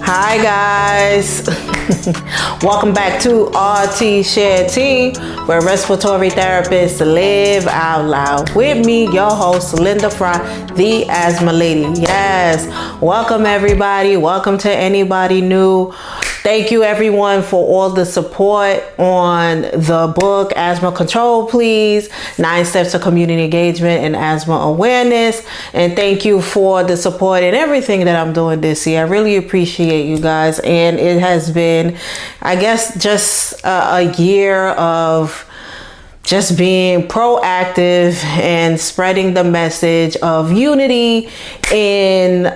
Hi guys, welcome back to RT Share T, where respiratory therapists live out loud. With me, your host, Linda Fry, the Asthma Lady. Yes, welcome everybody. Welcome to anybody new. Thank you everyone for all the support on the book, Asthma Control Please, 9 Steps to Community Engagement and Asthma Awareness. And thank you for the support and everything that I'm doing this year. I really appreciate you guys. And it has been, I guess, just a year of just being proactive and spreading the message of unity in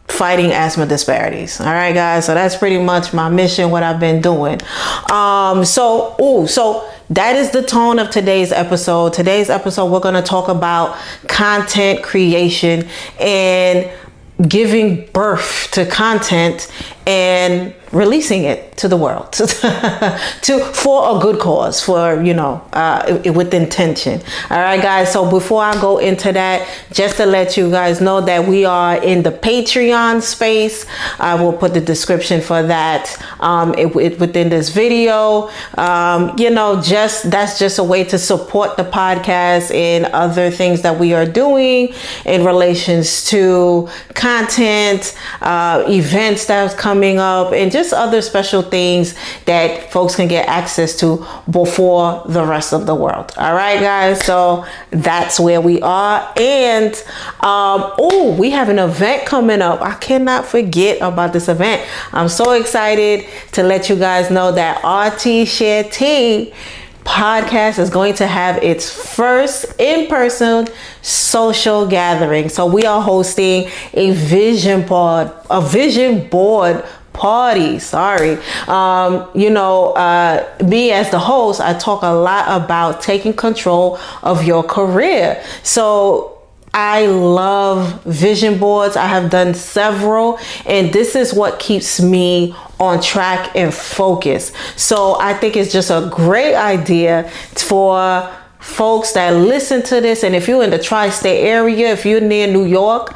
fighting asthma disparities. All right, guys. So that's pretty much my mission, what I've been doing. So that is the tone of today's episode. Today's episode, we're going to talk about content creation and giving birth to content and releasing it to the world for a good cause, with intention. All right, guys. So before I go into that, just to let you guys know that we are in the Patreon space. I will put the description for that within this video. That's just a way to support the podcast and other things that we are doing in relations to content, events that's coming up, and just other special things that folks can get access to before the rest of the world. All right, guys. So that's where we are. And we have an event coming up. I cannot forget about this event. I'm so excited to let you guys know that RT Share T podcast is going to have its first in-person social gathering. So we are hosting a vision board party. Me as the host, I talk a lot about taking control of your career. So I love vision boards. I have done several, and this is what keeps me on track and focus. So I think it's just a great idea for folks that listen to this. And if you're in the tri-state area, if you're near New York,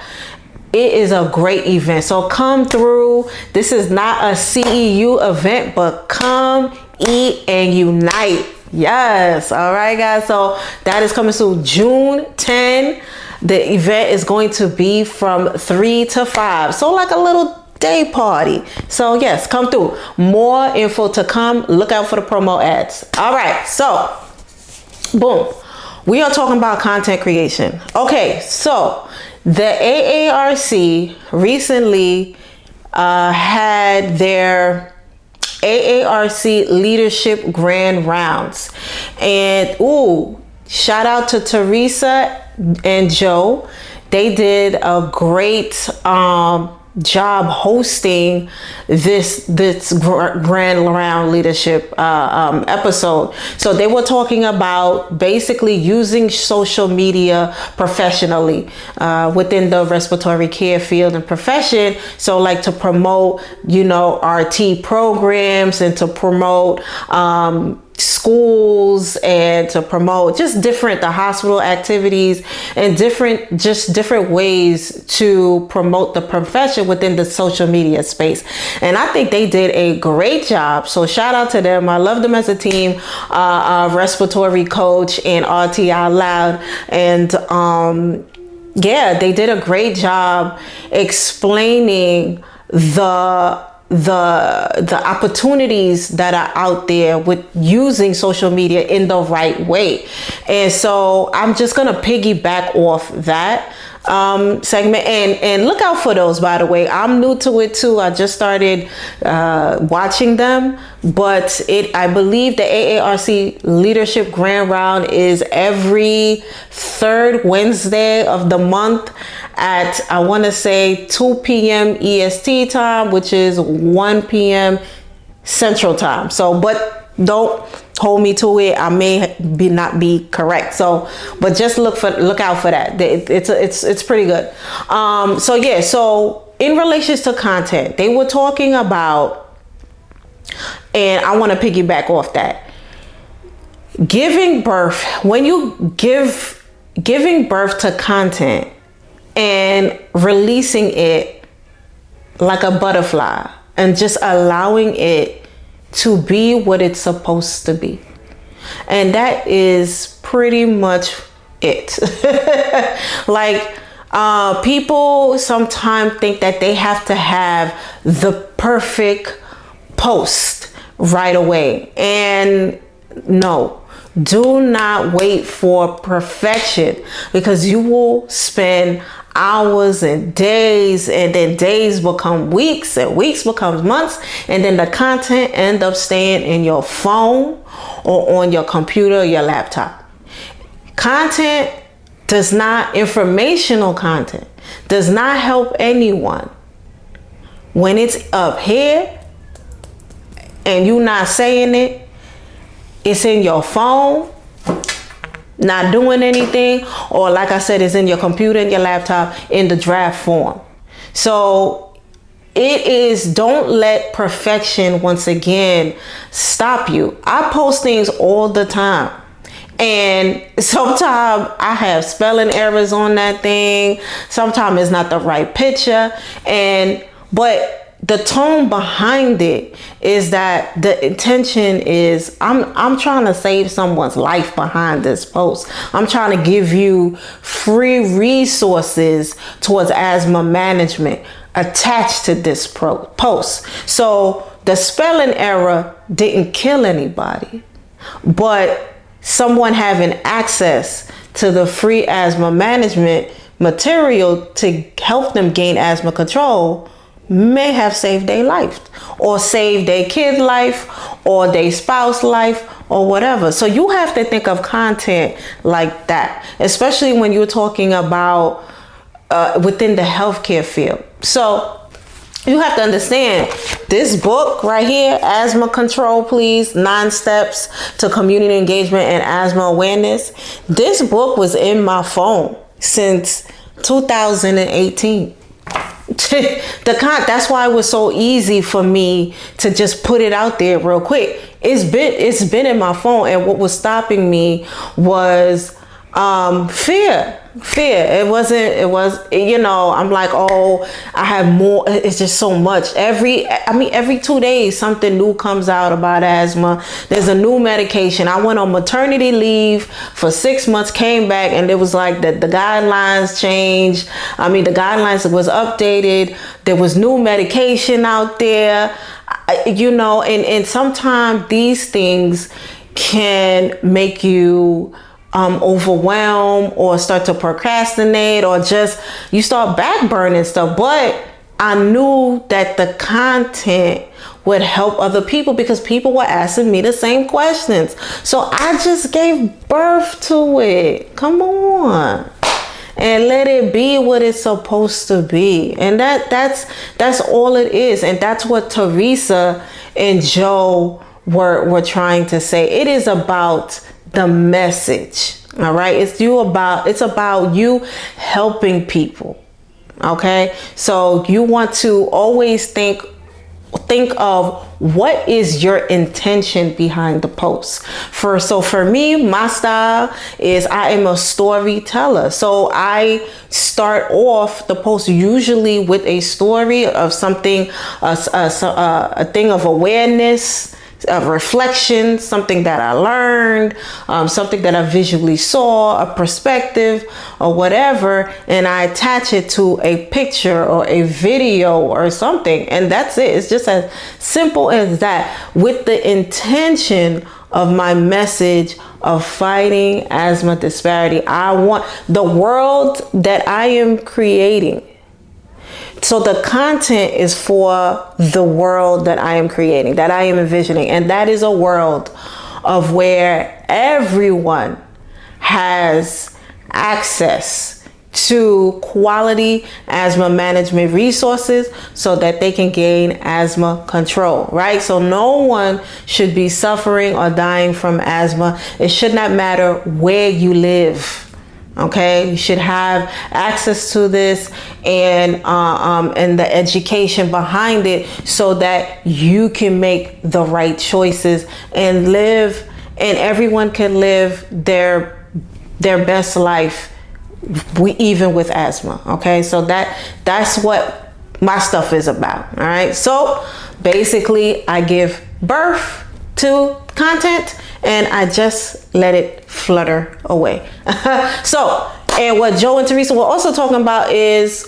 it is a great event. So come through. This is not a CEU event, but come eat and unite. Yes. All right, guys. So that is coming soon, June 10. The event is going to be from 3 to 5. So like a little day party. So yes, come through. More info to come. Look out for the promo ads. All right. So boom. We are talking about content creation. Okay. So the AARC recently had their AARC Leadership Grand Rounds. And shout out to Teresa and Joe. They did a great job hosting this grand round leadership episode. So they were talking about basically using social media professionally within the respiratory care field and profession. So like to promote, RT programs and to promote schools and to promote just the hospital activities and different ways to promote the profession within the social media space. And I think they did a great job. So shout out to them. I love them as a team, respiratory coach and RT Out Loud. And they did a great job explaining the opportunities that are out there with using social media in the right way. And so I'm just going to piggyback off that segment and look out for those, by the way. I'm new to it too. I just started watching them, but I believe the AARC Leadership Grand Round is every third Wednesday of the month at, I want to say 2 p.m. EST time, which is 1 p.m. Central time. So, but don't hold me to it. I may not be correct. So, but just look out for that. It's pretty good. So in relation to content, they were talking about, and I want to piggyback off that, giving birth. When you giving birth to content and releasing it like a butterfly and just allowing it to be what it's supposed to be. And that is pretty much it. Like, people sometimes think that they have to have the perfect post right away. And no, do not wait for perfection, because you will spend hours and days, and then days become weeks, and weeks becomes months, and then the content end up staying in your phone or on your computer or your laptop. Content does not, informational content does not help anyone when it's up here and you not saying it. It's in your phone, not doing anything, or like I said, it's in your computer and your laptop in the draft form. So it is, don't let perfection once again stop you. I post things all the time, and sometimes I have spelling errors on that thing. Sometimes it's not the right picture, but the tone behind it is that the intention is I'm trying to save someone's life behind this post. I'm trying to give you free resources towards asthma management attached to this post. So the spelling error didn't kill anybody, but someone having access to the free asthma management material to help them gain asthma control may have saved their life, or saved their kid's life, or their spouse life, or whatever. So you have to think of content like that, especially when you're talking about within the healthcare field. So you have to understand this book right here, Asthma Control Please, 9 Steps to Community Engagement and Asthma Awareness. This book was in my phone since 2018. That's why it was so easy for me to just put it out there real quick. It's been in my phone, and what was stopping me was fear. It was, I'm like, oh, I have more. It's just so much. Every 2 days, something new comes out about asthma. There's a new medication. I went on maternity leave for 6 months, came back, and it was like the guidelines changed. The guidelines was updated. There was new medication out there, and sometimes these things can make you overwhelm, or start to procrastinate, or just you start backburning stuff. But I knew that the content would help other people, because people were asking me the same questions. So I just gave birth to it. Come on. And let it be what it's supposed to be. And that's all it is. And that's what Teresa and Joe were trying to say. It is about the message. All right. It's about you helping people. Okay. So you want to always think of what is your intention behind the post. For me, my style is I am a storyteller. So I start off the post usually with a story of something, a thing of awareness, a reflection, something that I learned, something that I visually saw, a perspective or whatever, and I attach it to a picture or a video or something, and that's it. It's just as simple as that, with the intention of my message of fighting asthma disparity. I want the world that I am creating. So the content is for the world that I am creating, that I am envisioning. And that is a world of where everyone has access to quality asthma management resources so that they can gain asthma control, right? So no one should be suffering or dying from asthma. It should not matter where you live. Okay, you should have access to this and the education behind it so that you can make the right choices and live, and everyone can live their best life, even with asthma. Okay, so that's what my stuff is about. All right. So basically, I give birth to content and I just let it flutter away. So, and what Joe and Teresa were also talking about is,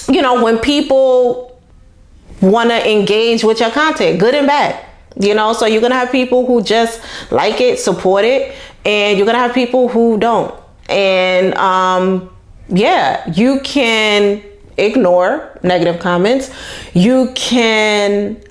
when people want to engage with your content, good and bad. So you're going to have people who just like it, support it, and you're going to have people who don't. And you can ignore negative comments. You can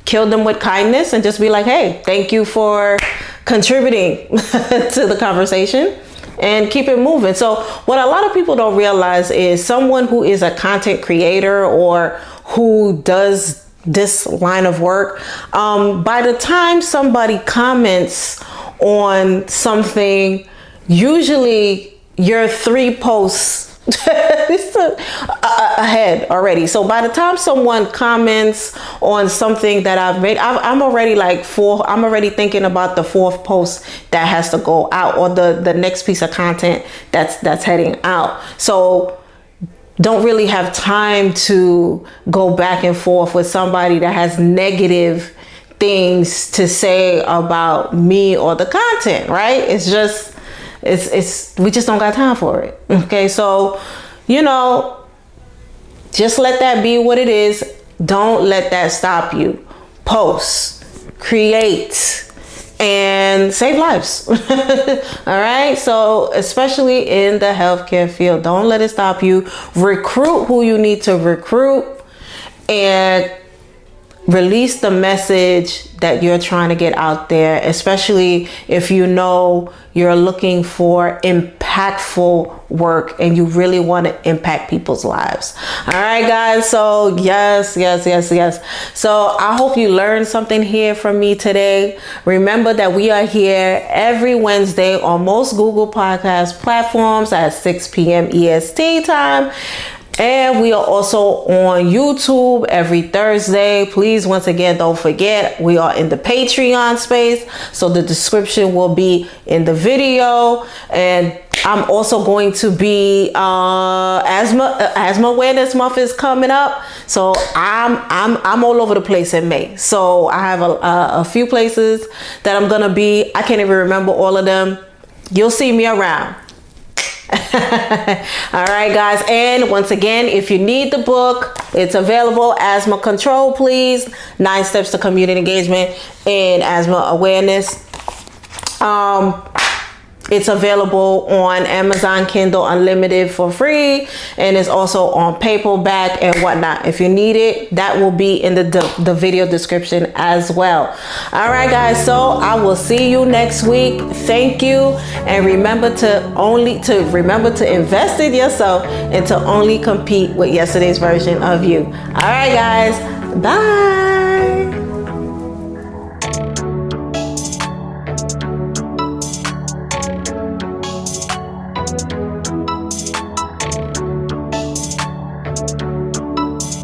kill them with kindness and just be like, hey, thank you for contributing to the conversation, and keep it moving. So what a lot of people don't realize is someone who is a content creator or who does this line of work, by the time somebody comments on something, usually you're 3 posts ahead already. So by the time someone comments on something that I've made, I'm already like I'm already thinking about the 4th post that has to go out, or the next piece of content that's heading out. So don't really have time to go back and forth with somebody that has negative things to say about me or the content, right? It's just, we just don't got time for it. Okay. So, just let that be what it is. Don't let that stop you. Post, create, and save lives. All right. So especially in the healthcare field, don't let it stop you. Recruit who you need to recruit and release the message that you're trying to get out there, especially if you're looking for impactful work and you really want to impact people's lives. All right, guys. So yes. So I hope you learned something here from me today. Remember that we are here every Wednesday on most Google Podcast platforms at 6 p.m. EST time. And we are also on YouTube every Thursday. Please, once again, don't forget, we are in the Patreon space. So the description will be in the video. And I'm also going to be asthma awareness month is coming up. So I'm all over the place in May. So I have a few places that I'm gonna be. I can't even remember all of them. You'll see me around. All right, guys. And once again, if you need the book, it's available. Asthma Control, Please. 9 Steps to Community Engagement and Asthma Awareness. It's available on Amazon Kindle Unlimited for free, and it's also on paperback and whatnot. If you need it, that will be in the video description as well. All right, guys. So I will see you next week. Thank you, and remember to invest in yourself and to only compete with yesterday's version of you. All right, guys. Bye.